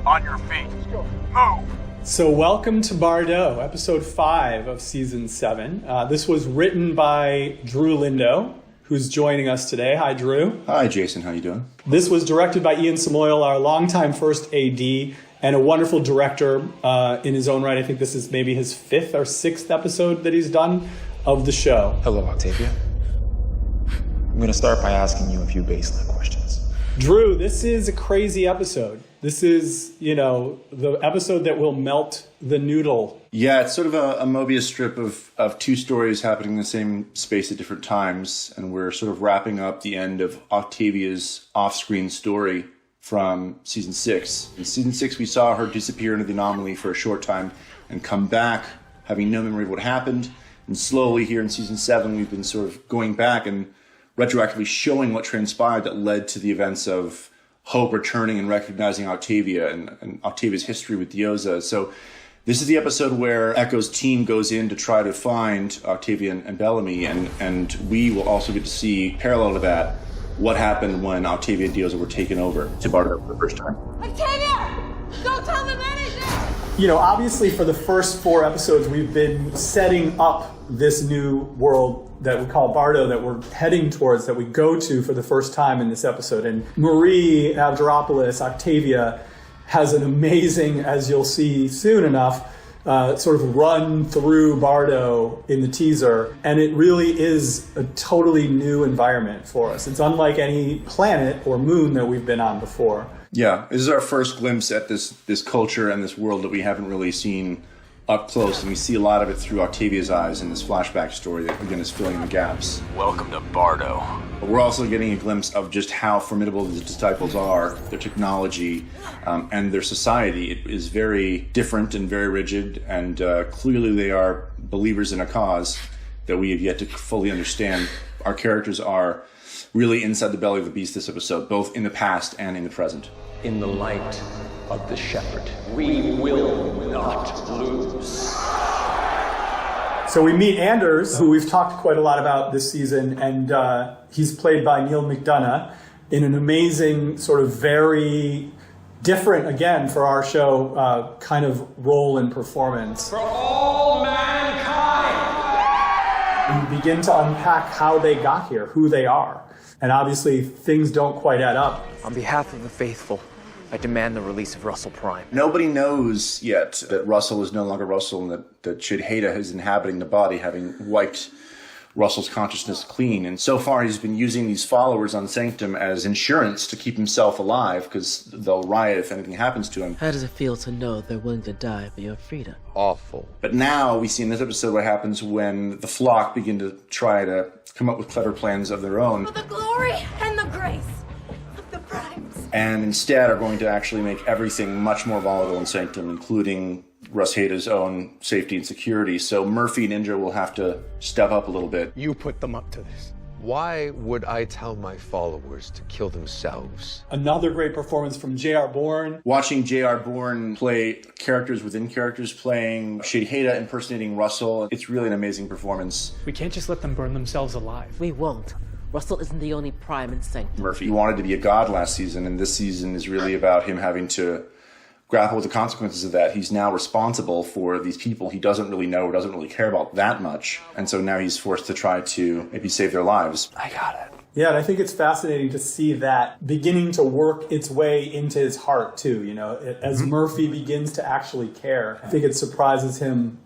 On your feet. Move. So welcome to Bardo, episode 5 of season 7. This was written by Drew Lindo, who's joining us today. Hi, Drew. Hi, Jason. How you doing? This was directed by Ian Samoil, our longtime first AD, and a wonderful director in his own right. I think this is maybe his 5th or 6th episode that he's done of the show. Hello, Octavia. I'm going to start by asking you a few baseline questions. Drew, this is a crazy episode. This is, the episode that will melt the noodle. Yeah, it's sort of a Mobius strip of two stories happening in the same space at different times. And we're sort of wrapping up the end of Octavia's off-screen story from season 6. In season 6, we saw her disappear into the anomaly for a short time and come back, having no memory of what happened. And slowly here in season 7, we've been sort of going back and retroactively showing what transpired that led to the events of Hope returning and recognizing Octavia and Octavia's history with Dioza. So this is the episode where Echo's team goes in to try to find Octavia and Bellamy, and we will also get to see, parallel to that, what happened when Octavia and Dioza were taken over to Bardo for the first time. Octavia! Go tell the manager! Obviously for the first 4 episodes, we've been setting up this new world that we call Bardo, that we're heading towards, that we go to for the first time in this episode. And Marie Avgeropoulos, Octavia, has an amazing, as you'll see soon enough, sort of run through Bardo in the teaser. And it really is a totally new environment for us. It's unlike any planet or moon that we've been on before. Yeah, this is our first glimpse at this culture and this world that we haven't really seen up close, and we see a lot of it through Octavia's eyes in this flashback story that, again, is filling in the gaps. Welcome to Bardo. But we're also getting a glimpse of just how formidable the disciples are, their technology, and their society. It is very different and very rigid, and clearly they are believers in a cause that we have yet to fully understand. Our characters are really inside the belly of the beast this episode, both in the past and in the present. In the light of the shepherd, we will not lose. So we meet Anders, who we've talked quite a lot about this season, and he's played by Neil McDonough in an amazing, sort of very different, again, for our show, kind of role and performance. For all mankind! We begin to unpack how they got here, who they are. And obviously, things don't quite add up. On behalf of the faithful, I demand the release of Russell Prime. Nobody knows yet that Russell is no longer Russell and that Chidheda is inhabiting the body, having wiped Russell's consciousness clean. And so far, he's been using these followers on Sanctum as insurance to keep himself alive, because they'll riot if anything happens to him. How does it feel to know they're willing to die for your freedom? Awful. But now we see in this episode what happens when the flock begin to try to come up with clever plans of their own. For the glory and the grace of the primes. And instead are going to actually make everything much more volatile in Sanctum, including Russ Hader's own safety and security. So Murphy and Indra will have to step up a little bit. You put them up to this. Why would I tell my followers to kill themselves? Another great performance from J.R. Bourne. Watching J.R. Bourne play characters within characters, playing Chidheda impersonating Russell, it's really an amazing performance. We can't just let them burn themselves alive. We won't. Russell isn't the only prime in Sanctum. Murphy wanted to be a god last season, and this season is really about him having to grapple with the consequences of that. He's now responsible for these people he doesn't really know or doesn't really care about that much. And so now he's forced to try to maybe save their lives. I got it. Yeah, and I think it's fascinating to see that beginning to work its way into his heart, too. As Murphy begins to actually care, I think it surprises him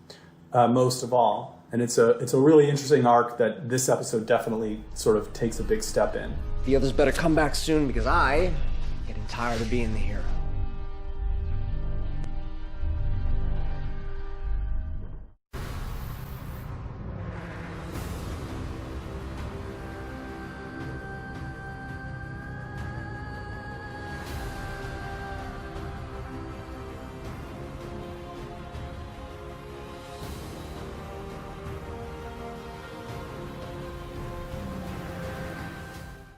most of all. And it's a really interesting arc that this episode definitely sort of takes a big step in. The others better come back soon, because I'm getting tired of being the hero.